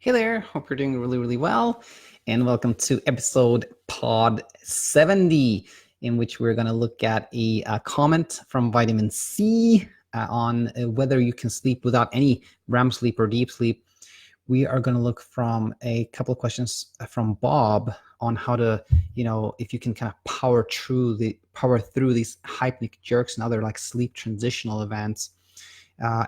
Hey there, hope you're doing really well. And welcome to episode pod 70, in which we're going to look at a comment from Vitamin C on whether you can sleep without any REM sleep or deep sleep. We are going to look from a couple of questions from Bob on how to, if you can kind of power through these hypnic jerks and other like sleep transitional events.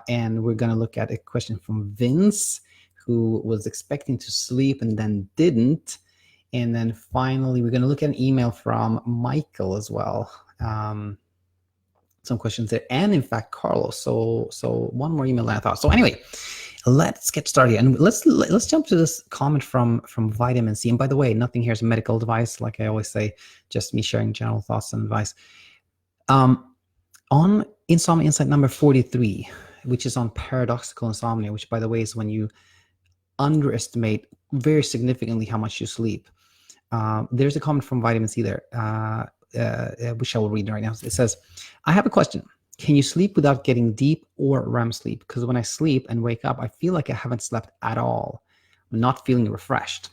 And we're going to look at a question from Vince, who was expecting to sleep and then didn't. And then finally, we're going to look at an email from Michael as well. Some questions there, and in fact, Carlos. So one more email than I thought. So anyway, let's get started, and let's jump to this comment from Vitamin C. And by the way, nothing here is medical advice, like I always say, just me sharing general thoughts and advice. On Insomnia Insight number 43, which is on paradoxical insomnia, which by the way is when you underestimate very significantly how much you sleep. There's a comment from Vitamin C there, which I will read right now. It says, I have a question. Can you sleep without getting deep or REM sleep? Because when I sleep and wake up, I feel like I haven't slept at all. I'm not feeling refreshed.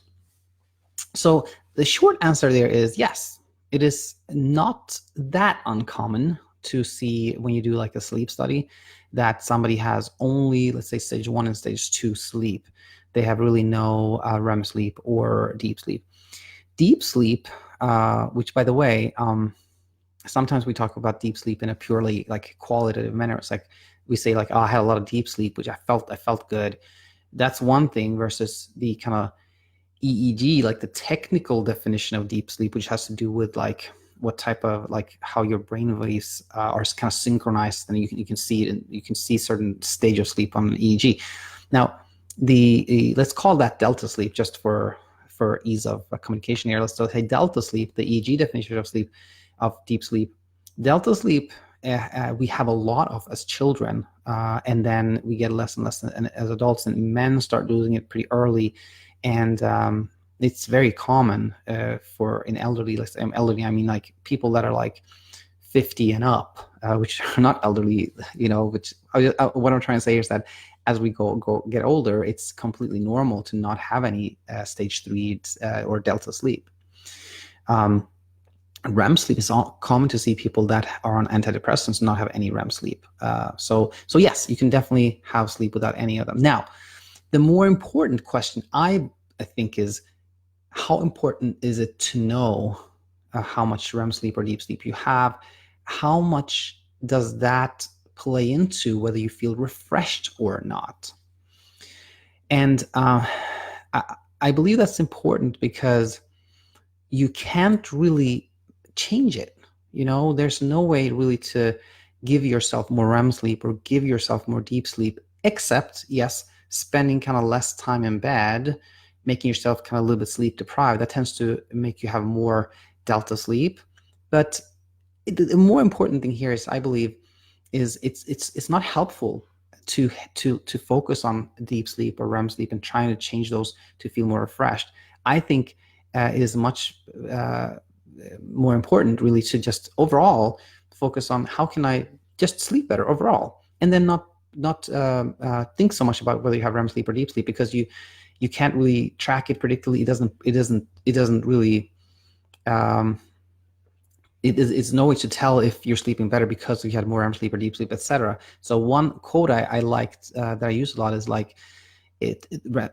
So the short answer there is yes. It is not that uncommon to see when you do like a sleep study that somebody has only, let's say, stage 1 and stage 2 sleep. They have really no REM sleep or deep sleep. Deep sleep, which by the way, sometimes we talk about deep sleep in a purely like qualitative manner. It's like we say like, oh, I had a lot of deep sleep, which I felt good. That's one thing versus the kind of EEG, like the technical definition of deep sleep, which has to do with like what type of like how your brain waves are kind of synchronized, and you can see it, and you can see certain stage of sleep on an EEG. Now, let's call that delta sleep just for ease of communication here. Let's say delta sleep, the EEG definition of sleep, of deep sleep. Delta sleep we have a lot of as children, and then we get less and less as adults, and men start losing it pretty early, and it's very common for in elderly. Let's say elderly, I mean like people that are like 50 and up, which are not elderly, which what I'm trying to say is that as we get older, it's completely normal to not have any stage 3 or delta sleep. REM sleep is common to see people that are on antidepressants not have any REM sleep. So yes, you can definitely have sleep without any of them. Now, the more important question I think is, how important is it to know how much REM sleep or deep sleep you have? How much does that play into whether you feel refreshed or not? And I believe that's important because you can't really change it. There's no way really to give yourself more REM sleep or give yourself more deep sleep, except, yes, spending kind of less time in bed, making yourself kind of a little bit sleep deprived. That tends to make you have more delta sleep. But the more important thing here is, I believe, is it's not helpful to focus on deep sleep or REM sleep and trying to change those to feel more refreshed. I think it is much more important really to just overall focus on how can I just sleep better overall, and then not think so much about whether you have REM sleep or deep sleep, because you can't really track it predictably. It doesn't really it's no way to tell if you're sleeping better because you had more REM sleep or deep sleep, etc. So one quote I liked that I use a lot is like,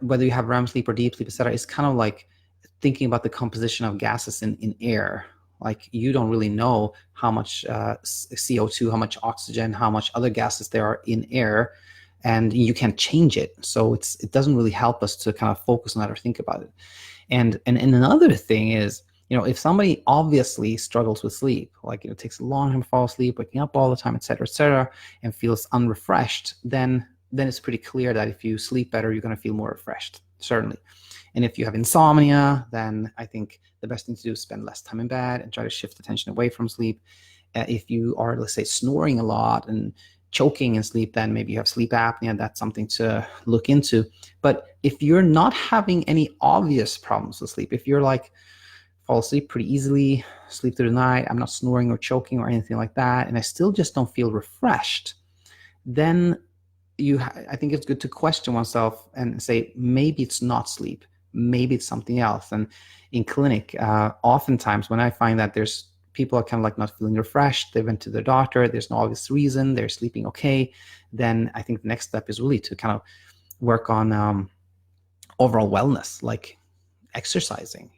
whether you have REM sleep or deep sleep, etc., is kind of like thinking about the composition of gases in air. Like, you don't really know how much CO2, how much oxygen, how much other gases there are in air, and you can't change it. So it doesn't really help us to kind of focus on that or think about it. And another thing is, if somebody obviously struggles with sleep, like it takes a long time to fall asleep, waking up all the time, etc., and feels unrefreshed, then it's pretty clear that if you sleep better, you're going to feel more refreshed, certainly. And if you have insomnia, then I think the best thing to do is spend less time in bed and try to shift attention away from sleep. If you are, let's say, snoring a lot and choking in sleep, then maybe you have sleep apnea. That's something to look into. But if you're not having any obvious problems with sleep, if you're like, fall asleep pretty easily, sleep through the night, I'm not snoring or choking or anything like that, and I still just don't feel refreshed, then I think it's good to question oneself and say, maybe it's not sleep, maybe it's something else. And in clinic, oftentimes when I find that there's people are kind of like not feeling refreshed, they went to the doctor, there's no obvious reason, they're sleeping okay, then I think the next step is really to kind of work on overall wellness, like exercising,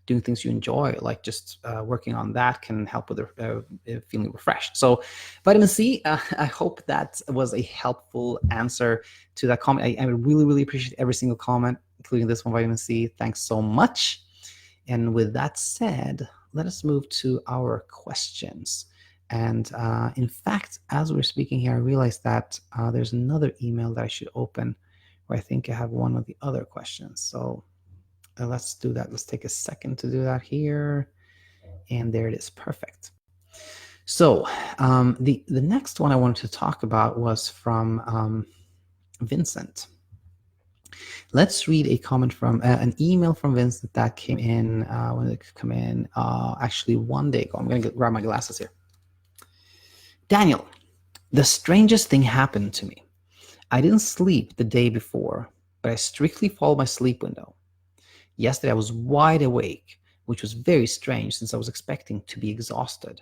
doing things you enjoy, like just working on that can help with feeling refreshed. So vitamin C, I hope that was a helpful answer to that comment. I really, really appreciate every single comment, including this one, vitamin C. Thanks so much. And with that said, let us move to our questions. And in fact, as we're speaking here, I realized that there's another email that I should open where I think I have one of the other questions. So let's do that. Let's take a second to do that here. And there it is. Perfect. So the next one I wanted to talk about was from Vincent. Let's read a comment from an email from Vincent that came in. When did it come in? Actually, one day ago. I'm going to grab my glasses here. Daniel, the strangest thing happened to me. I didn't sleep the day before, but I strictly followed my sleep window. Yesterday, I was wide awake, which was very strange since I was expecting to be exhausted.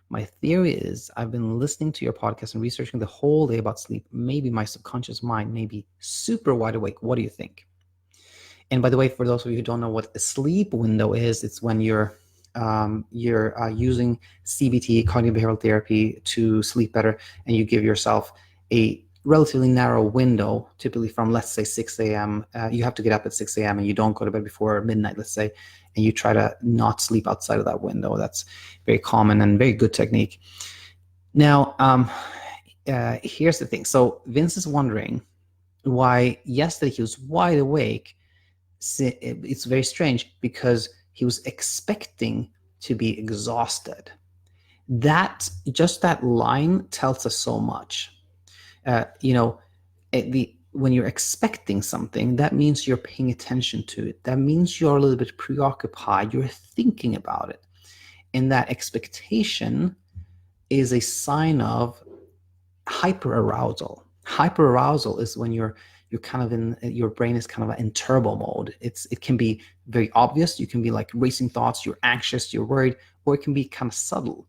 My theory is I've been listening to your podcast and researching the whole day about sleep. Maybe my subconscious mind may be super wide awake. What do you think? And by the way, for those of you who don't know what a sleep window is, it's when you're using CBT, cognitive behavioral therapy, to sleep better, and you give yourself a relatively narrow window, typically from, let's say, 6 a.m. You have to get up at 6 a.m. and you don't go to bed before midnight, let's say, and you try to not sleep outside of that window. That's very common and very good technique. Now, here's the thing. So Vince is wondering why yesterday he was wide awake. It's very strange because he was expecting to be exhausted. Just that line tells us so much. When you're expecting something, that means you're paying attention to it. That means you're a little bit preoccupied. You're thinking about it. And that expectation is a sign of hyperarousal. Hyperarousal is when you're kind of your brain is kind of in turbo mode. It can be very obvious. You can be like racing thoughts. You're anxious. You're worried, or it can be kind of subtle.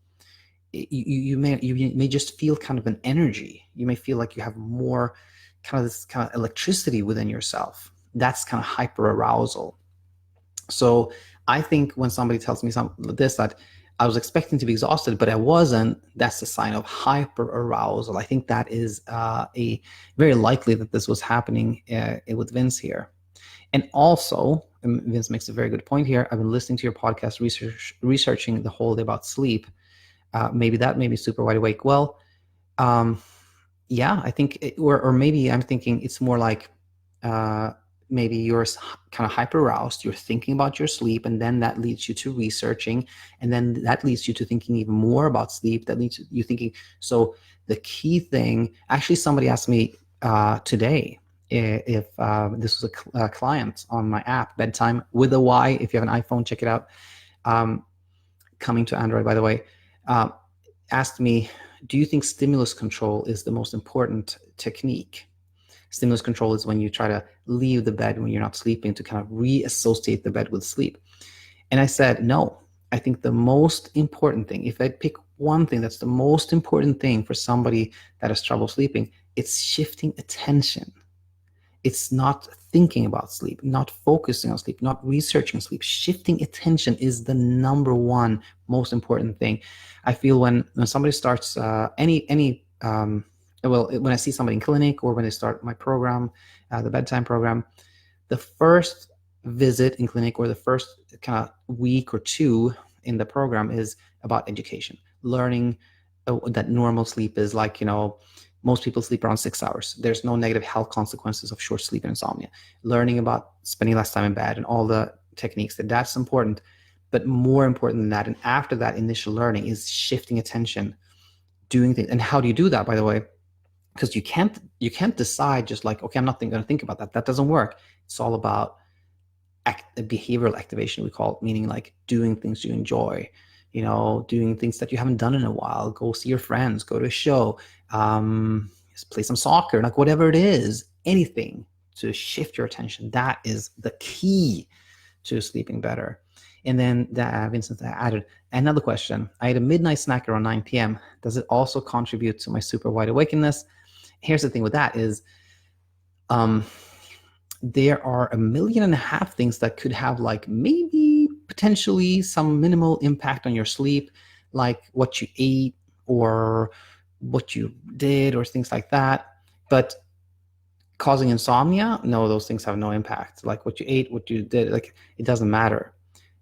You may just feel kind of an energy. You may feel like you have more kind of this kind of electricity within yourself. That's kind of hyperarousal. So I think when somebody tells me something this, that I was expecting to be exhausted, but I wasn't, that's a sign of hyperarousal. I think that is a very likely that this was happening with Vince here. And also, Vince makes a very good point here. I've been listening to your podcast, researching the whole day about sleep. Maybe that made me super wide awake. Well, yeah, I think, or maybe I'm thinking it's more like maybe you're kind of hyper aroused, you're thinking about your sleep, and then that leads you to researching, and then that leads you to thinking even more about sleep, that leads you thinking. So the key thing, actually somebody asked me today if this was a client on my app, Bedtime with a Y. If you have an iPhone, check it out. Coming to Android, by the way, asked me, do you think stimulus control is the most important technique? Stimulus control is when you try to leave the bed when you're not sleeping to kind of reassociate the bed with sleep. And I said, no, I think the most important thing, if I pick one thing that's the most important thing for somebody that has trouble sleeping, it's shifting attention. It's not thinking about sleep, not focusing on sleep, not researching sleep. Shifting attention is the number one most important thing. I feel when somebody starts when I see somebody in clinic or when they start my program, the bedtime program, the first visit in clinic or the first kind of week or two in the program is about education, learning that normal sleep is like, most people sleep around 6 hours. There's no negative health consequences of short sleep and insomnia. Learning about spending less time in bed and all the techniques, that's important. But more important than that, and after that initial learning, is shifting attention, doing things. And how do you do that, by the way? Because you can't decide just like, okay, I'm not going to think about that. That doesn't work. It's all about behavioral activation, we call it, meaning like doing things you enjoy, doing things that you haven't done in a while. Go see your friends, go to a show, just play some soccer, like whatever it is, anything to shift your attention. That is the key to sleeping better. And then Vincent added another question. I had a midnight snack around 9 p.m. Does it also contribute to my super wide awakeness? Here's the thing with that is there are 1.5 million things that could have like maybe potentially some minimal impact on your sleep, like what you ate or what you did or things like that. But causing insomnia, no, those things have no impact. Like what you ate, what you did, like it doesn't matter.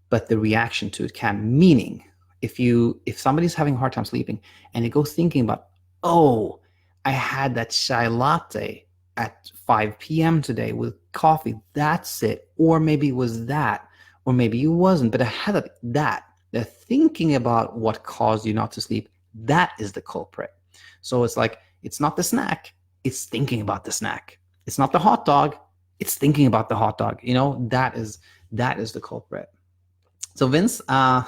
But the reaction to it can. Meaning, if somebody's having a hard time sleeping and they go thinking about, oh, I had that chai latte at 5 p.m. today with coffee, that's it. Or maybe it was that, or maybe it wasn't, but I had that. The thinking about what caused you not to sleep, that is the culprit. So it's like, it's not the snack, it's thinking about the snack. It's not the hot dog, it's thinking about the hot dog. That is the culprit. So Vince, hang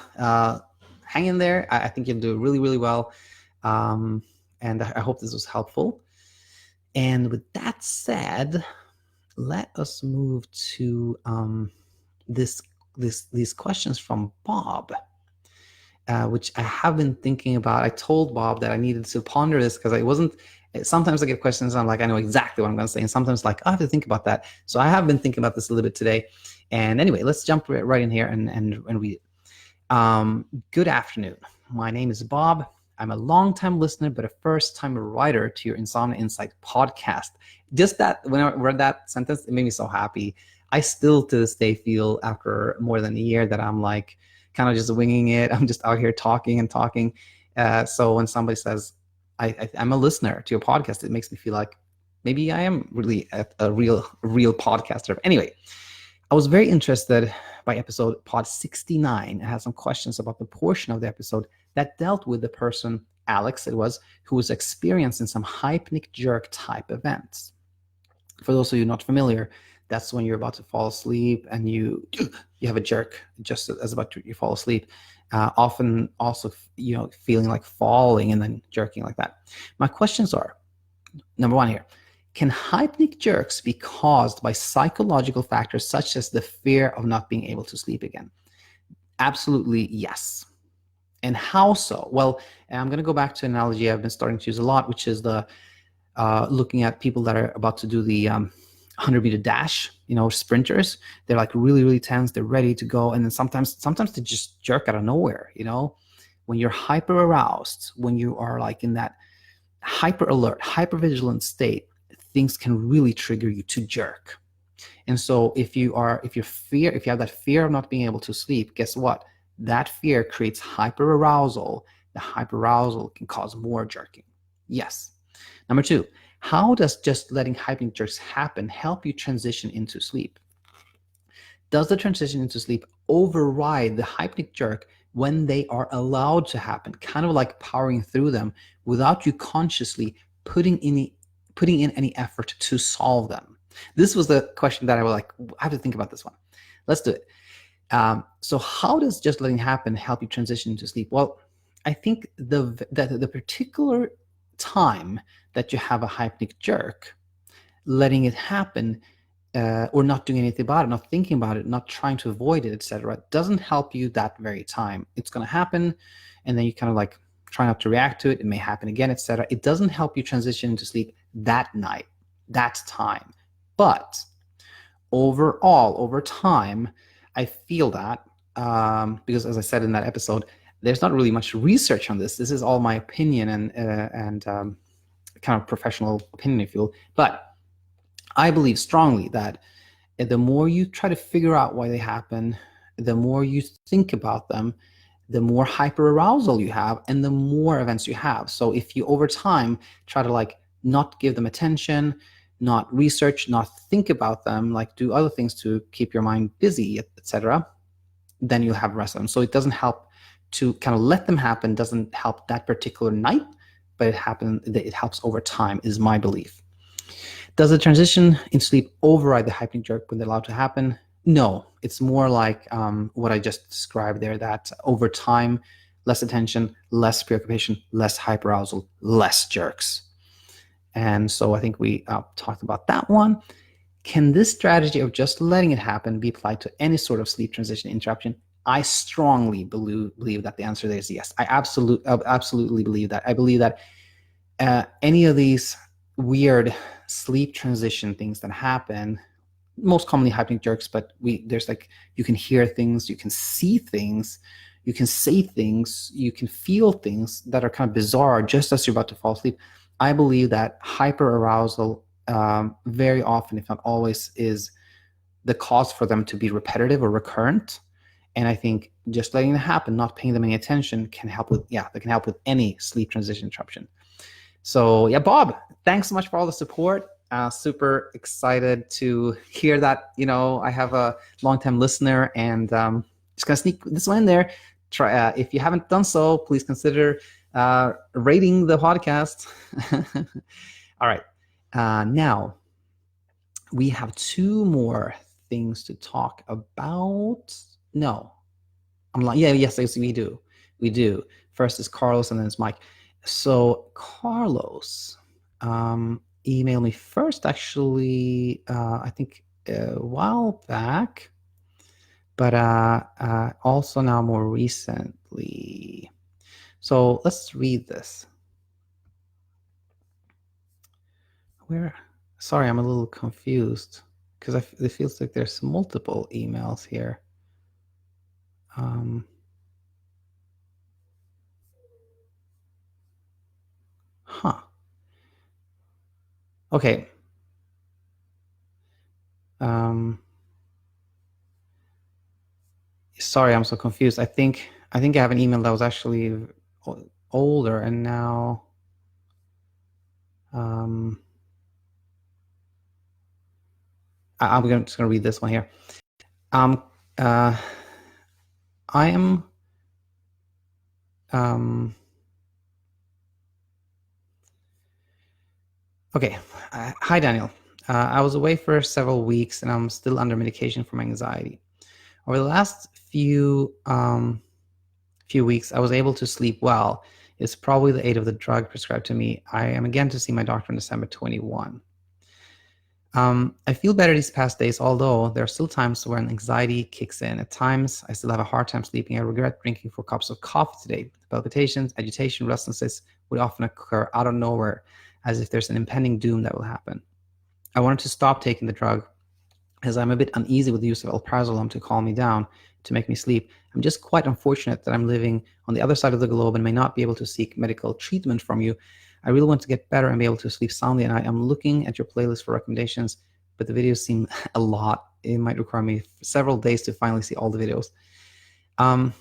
in there. I think you'll do really, really well. And I hope this was helpful. And with that said, let us move to these questions from Bob, which I have been thinking about. I told Bob that I needed to ponder this because sometimes I get questions and I'm like, I know exactly what I'm going to say. And sometimes like, I have to think about that. So I have been thinking about this a little bit today. And anyway, let's jump right in here and read it. Good afternoon. My name is Bob. I'm a long-time listener, but a first-time writer to your Insomnia Insight podcast. Just that, when I read that sentence, it made me so happy. I still, to this day, feel after more than a year that I'm like kind of just winging it. I'm just out here talking and talking. So when somebody says, I'm a listener to your podcast, it makes me feel like maybe I am really a real podcaster. Anyway, I was very interested by episode pod 69. I had some questions about the portion of the episode that dealt with the person, Alex it was, who was experiencing some hypnic jerk type events. For those of you not familiar, that's when you're about to fall asleep and you have a jerk just as about you fall asleep. Often also, feeling like falling and then jerking like that. My questions are, number one here, can hypnic jerks be caused by psychological factors such as the fear of not being able to sleep again? Absolutely yes. And how so? Well, I'm going to go back to an analogy I've been starting to use a lot, which is the looking at people that are about to do the 100-meter dash, sprinters. They're like really, really tense. They're ready to go. And then sometimes they just jerk out of nowhere, when you're hyper aroused, when you are like in that hyper alert, hyper vigilant state, things can really trigger you to jerk. And so if you have that fear of not being able to sleep, guess what? That fear creates hyper arousal. The hyper arousal can cause more jerking. Yes. Number two, how does just letting hypnic jerks happen help you transition into sleep? Does the transition into sleep override the hypnic jerk when they are allowed to happen, kind of like powering through them without you consciously putting in any effort to solve them? This was the question that I was like, I have to think about this one. Let's do it. So how does just letting happen help you transition into sleep? Well, I think the particular time that you have a hypnic jerk, letting it happen or not doing anything about it, not thinking about it, not trying to avoid it, etc., doesn't help you that very time. It's going to happen, and then you kind of like try not to react to it. It may happen again, etc. It doesn't help you transition into sleep that night, that time. But overall, over time, I feel that because, as I said in that episode, there's not really much research on this. This is all my opinion and kind of professional opinion, if you will. But I believe strongly that the more you try to figure out why they happen, the more you think about them, the more hyper arousal you have and the more events you have. So if you over time try to like not give them attention, not research, not think about them, like do other things to keep your mind busy, etc., then you'll have rest of them. So it doesn't help to kind of let them happen, doesn't help that particular night, but it helps over time, is my belief. Does the transition in sleep override the hypnic jerk when they're allowed to happen? No, it's more like what I just described there, that over time, less attention, less preoccupation, less hyperarousal, less jerks. And so I think we talked about that one. Can this strategy of just letting it happen be applied to any sort of sleep transition interruption? I strongly believe that the answer there is yes. I absolutely believe that. I believe that any of these weird sleep transition things that happen, most commonly hypnic jerks, but there's like, you can hear things, you can see things, you can say things, you can feel things that are kind of bizarre just as you're about to fall asleep. I believe that hyperarousal very often, if not always, is the cause for them to be repetitive or recurrent. And I think just letting it happen, not paying them any attention, can help with, that can help with any sleep transition interruption. So yeah, Bob, thanks so much for all the support. Super excited to hear that, I have a long-time listener, and just gonna sneak this one in there. Try, if you haven't done so, please consider rating the podcast. All right. Now, we have two more things to talk about. No, I'm like, yes, we do. We do. First is Carlos, and then it's Mike. So Carlos emailed me first, actually, I think a while back, but also now more recently. So let's read this. Sorry, I'm a little confused because it feels like there's multiple emails here. Okay. Sorry, I'm so confused. I think I have an email that was actually older, and now I'm just gonna read this one here. I am okay. Hi, Daniel. I was away for several weeks, and I'm still under medication for my anxiety. Over the last few weeks, I was able to sleep well. It's probably the aid of the drug prescribed to me. I am again to see my doctor on December 21. I feel better these past days, although there are still times when anxiety kicks in. At times, I still have a hard time sleeping. I regret drinking 4 cups of coffee today. Palpitations, agitation, restlessness would often occur out of nowhere, as if there's an impending doom that will happen. I wanted to stop taking the drug, as I'm a bit uneasy with the use of Alprazolam to calm me down, to make me sleep. I'm just quite unfortunate that I'm living on the other side of the globe and may not be able to seek medical treatment from you. I really want to get better and be able to sleep soundly, and I am looking at your playlist for recommendations, but the videos seem a lot. It might require me several days to finally see all the videos. I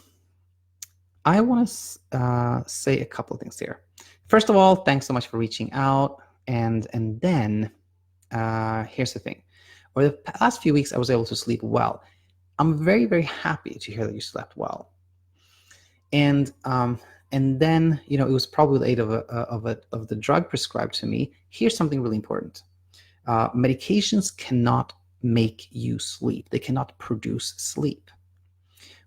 want to say a couple of things here. First of all, thanks so much for reaching out, and then here's the thing. Over the last few weeks, I was able to sleep well. I'm very, very happy to hear that you slept well. And then, it was probably the aid of the drug prescribed to me. Here's something really important. Medications cannot make you sleep. They cannot produce sleep.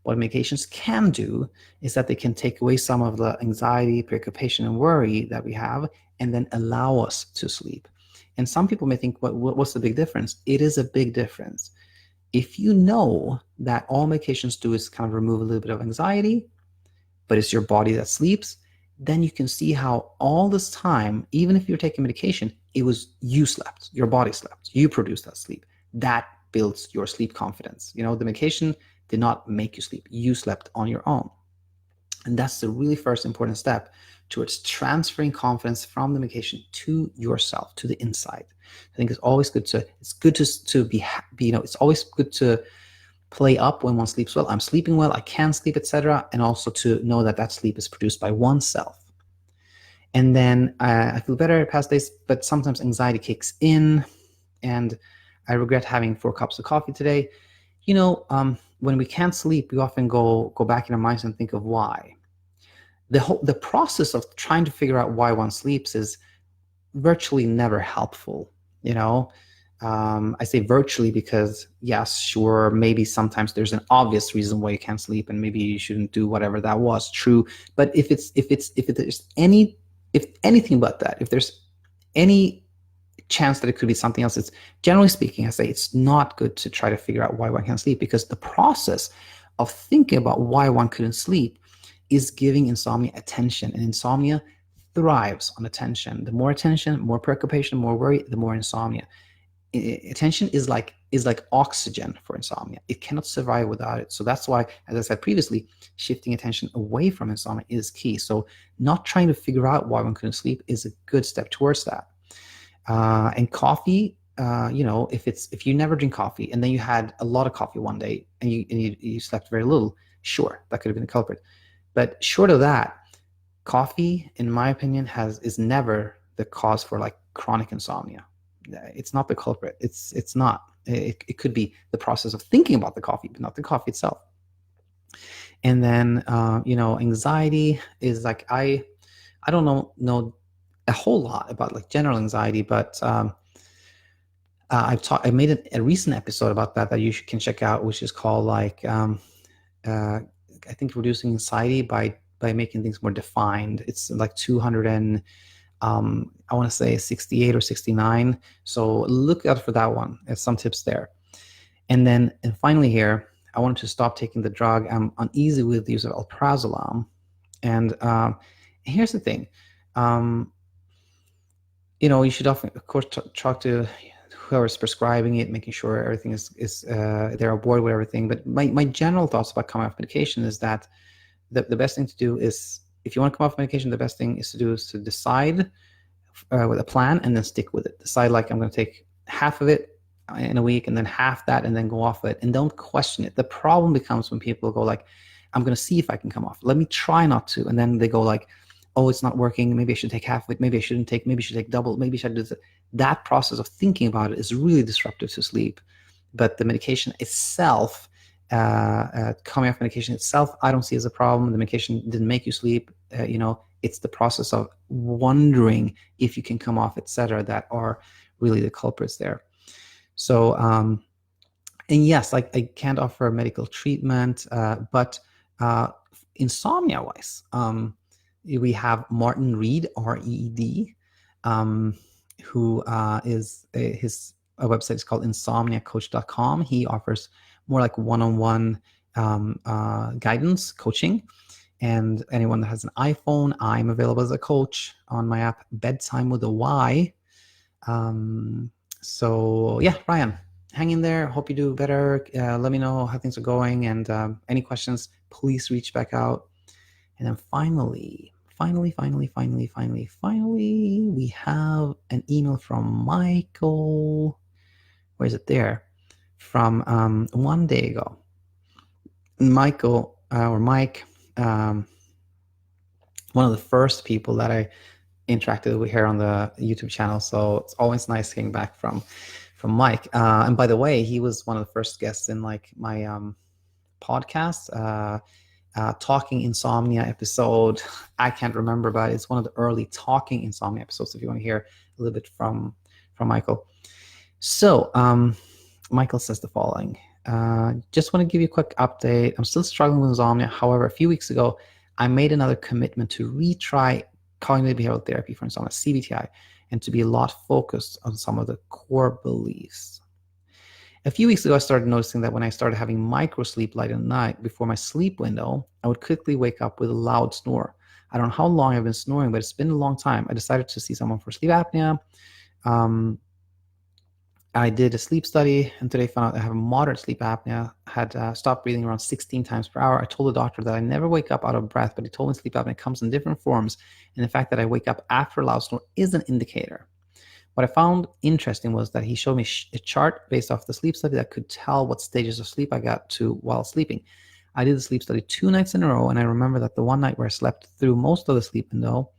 What medications can do is that they can take away some of the anxiety, preoccupation, and worry that we have, and then allow us to sleep. And some people may think, what's the big difference? It is a big difference. If you know that all medications do is kind of remove a little bit of anxiety, but it's your body that sleeps, then you can see how all this time, even if you're taking medication, it was you slept, your body slept, you produced that sleep. That builds your sleep confidence. The medication did not make you sleep. You slept on your own. And that's the really first important step towards transferring confidence from the medication to yourself, to the inside. I think it's always good to be happy. It's always good to play up when one sleeps well. I'm sleeping well, I can sleep, etc. And also to know that sleep is produced by oneself. And then I feel better past days, but sometimes anxiety kicks in, and I regret having 4 cups of coffee today. When we can't sleep, we often go back in our minds and think of why. The process of trying to figure out why one sleeps is virtually never helpful. I say virtually because, yes, sure, maybe sometimes there's an obvious reason why you can't sleep, and maybe you shouldn't do whatever that was. True, but if there's anything but that, if there's any chance that it could be something else, it's generally speaking, I say it's not good to try to figure out why one can't sleep, because the process of thinking about why one couldn't sleep is giving insomnia attention, and insomnia thrives on attention. The more attention, more preoccupation, more worry, the more insomnia. Attention is like oxygen for insomnia. It cannot survive without it. So that's why, as I said previously, shifting attention away from insomnia is key. So not trying to figure out why one couldn't sleep is a good step towards that. And coffee, if you never drink coffee and then you had a lot of coffee one day and you slept very little, sure, that could have been a culprit. But short of that, coffee, in my opinion, is never the cause for like chronic insomnia. It's not the culprit. It's not. It could be the process of thinking about the coffee, but not the coffee itself. And then anxiety is like I don't know a whole lot about like general anxiety, but I made a recent episode about that you can check out, which is called like I think reducing anxiety by making things more defined. It's like 200 and I want to say 68 or 69. So look out for that one. There's some tips there. And finally here, I wanted to stop taking the drug. I'm uneasy with the use of Alprazolam. And here's the thing. You should often, of course, talk to whoever's prescribing it, making sure everything is they're aboard with everything. But my general thoughts about coming off medication is that the best thing to do is, if you want to come off medication, the best thing is to decide with a plan and then stick with it. Decide like, I'm going to take half of it in a week and then half that and then go off it, and don't question it. The problem becomes when people go like, I'm going to see if I can come off. Let me try not to. And then they go like, oh, it's not working. Maybe I should take half of it. Maybe I shouldn't take, maybe I should take double. Maybe I should do this. That process of thinking about it is really disruptive to sleep. But the medication itself, coming off medication itself, I don't see as a problem. The medication didn't make you sleep. It's the process of wondering if you can come off, etc., that are really the culprits there. So, and yes, like I can't offer medical treatment, but insomnia-wise, we have Martin Reed, R-E-E-D, who is his website is called insomniacoach.com. He offers more like one-on-one guidance, coaching. And anyone that has an iPhone, I'm available as a coach on my app, Bedtime with a Y. So yeah, Ryan, hang in there. Hope you do better. Let me know how things are going, and any questions, please reach back out. And then finally, we have an email from Michael. Where is it there? From 1 day ago. Michael, or Mike, one of the first people that I interacted with here on the YouTube channel. So it's always nice hearing back from Mike. And by the way, he was one of the first guests in like my podcast, Talking Insomnia episode. I can't remember, but it's one of the early Talking Insomnia episodes if you want to hear a little bit from Michael. So Michael says the following. Just want to give you a quick update. I'm still struggling with insomnia. However, a few weeks ago, I made another commitment to retry cognitive behavioral therapy for insomnia, CBTi, and to be a lot focused on some of the core beliefs. A few weeks ago, I started noticing that when I started having micro sleep light at night before my sleep window, I would quickly wake up with a loud snore. I don't know how long I've been snoring, but it's been a long time. I decided to see someone for sleep apnea. I did a sleep study, and today found out I have moderate sleep apnea. Had stopped breathing around 16 times per hour. I told the doctor that I never wake up out of breath, but he told me sleep apnea comes in different forms, and the fact that I wake up after a loud snore is an indicator. What I found interesting was that he showed me a chart based off the sleep study that could tell what stages of sleep I got to while sleeping. I did the sleep study 2 nights in a row, and I remember that the one night where I slept through most of the sleep window,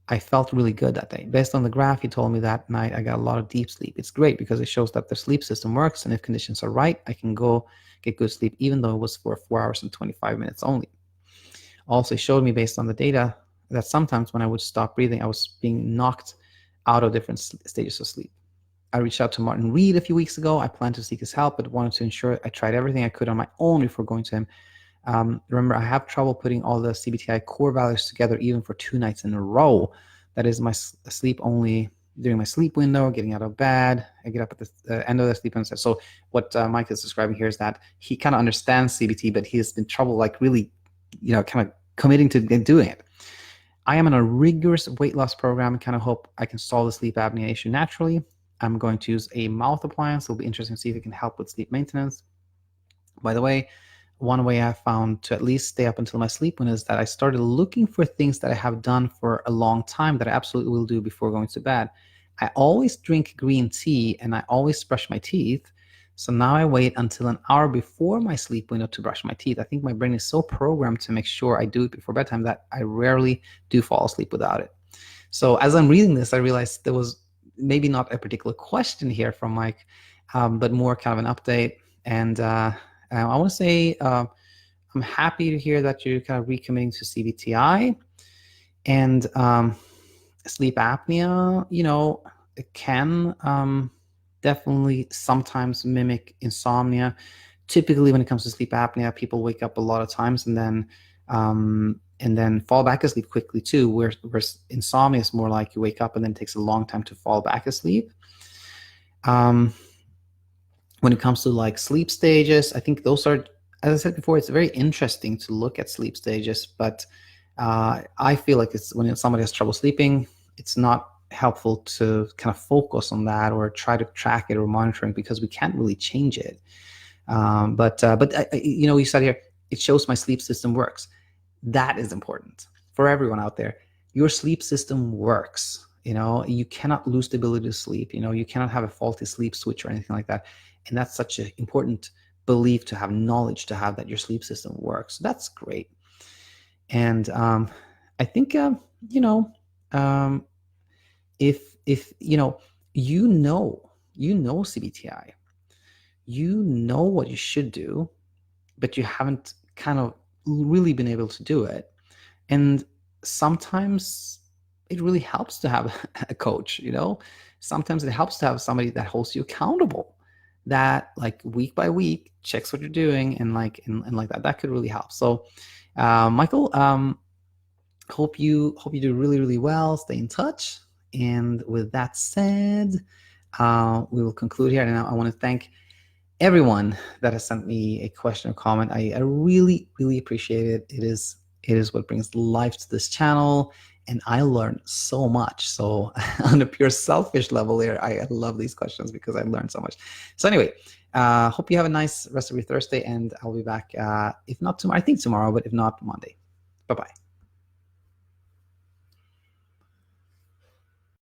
I felt really good that day. Based on the graph, he told me that night I got a lot of deep sleep. It's great because it shows that the sleep system works, and if conditions are right, I can go get good sleep, even though it was for 4 hours and 25 minutes only. Also, it showed me based on the data that sometimes when I would stop breathing, I was being knocked out of different stages of sleep. I reached out to Martin Reed a few weeks ago. I planned to seek his help, but wanted to ensure I tried everything I could on my own before going to him. Remember, I have trouble putting all the CBTi core values together even for 2 nights in a row. That is my sleep only during my sleep window, getting out of bed. I get up at the end of the sleep window. So what Mike is describing here is that he kind of understands CBT, but he has been trouble like really, kind of committing to doing it. I am on a rigorous weight loss program and kind of hope I can solve the sleep apnea issue naturally. I'm going to use a mouth appliance. It'll be interesting to see if it can help with sleep maintenance. By the way, one way I found to at least stay up until my sleep window is that I started looking for things that I have done for a long time that I absolutely will do before going to bed. I always drink green tea and I always brush my teeth. So now I wait until an hour before my sleep window to brush my teeth. I think my brain is so programmed to make sure I do it before bedtime that I rarely do fall asleep without it. So as I'm reading this, I realized there was maybe not a particular question here from Mike, but more kind of an update. And I want to say I'm happy to hear that you're kind of recommitting to CBTi. And sleep apnea, it can definitely sometimes mimic insomnia. Typically, when it comes to sleep apnea, people wake up a lot of times and then fall back asleep quickly too. Whereas insomnia is more like you wake up and then it takes a long time to fall back asleep. When it comes to like sleep stages, I think those are, as I said before, it's very interesting to look at sleep stages, but I feel like it's when somebody has trouble sleeping, it's not helpful to kind of focus on that or try to track it or monitoring because we can't really change it. But you said here, it shows my sleep system works. That is important for everyone out there. Your sleep system works. You cannot lose the ability to sleep. You cannot have a faulty sleep switch or anything like that. And that's such an important belief to have, knowledge to have, that your sleep system works. So that's great. And I think if you know CBTi, you know what you should do, but you haven't kind of really been able to do it. And sometimes it really helps to have a coach. Sometimes it helps to have somebody that holds you accountable, that like week by week checks what you're doing and like that could really help. So Michael, hope you do really, really well. Stay in touch. And with that said, we will conclude here. And I want to thank everyone that has sent me a question or comment. I really, really appreciate it. It is what brings life to this channel, and I learned so much. So on a pure selfish level here, I love these questions because I learned so much. So anyway, hope you have a nice rest of your Thursday, and I'll be back, if not tomorrow, I think tomorrow, but if not, Monday. Bye-bye.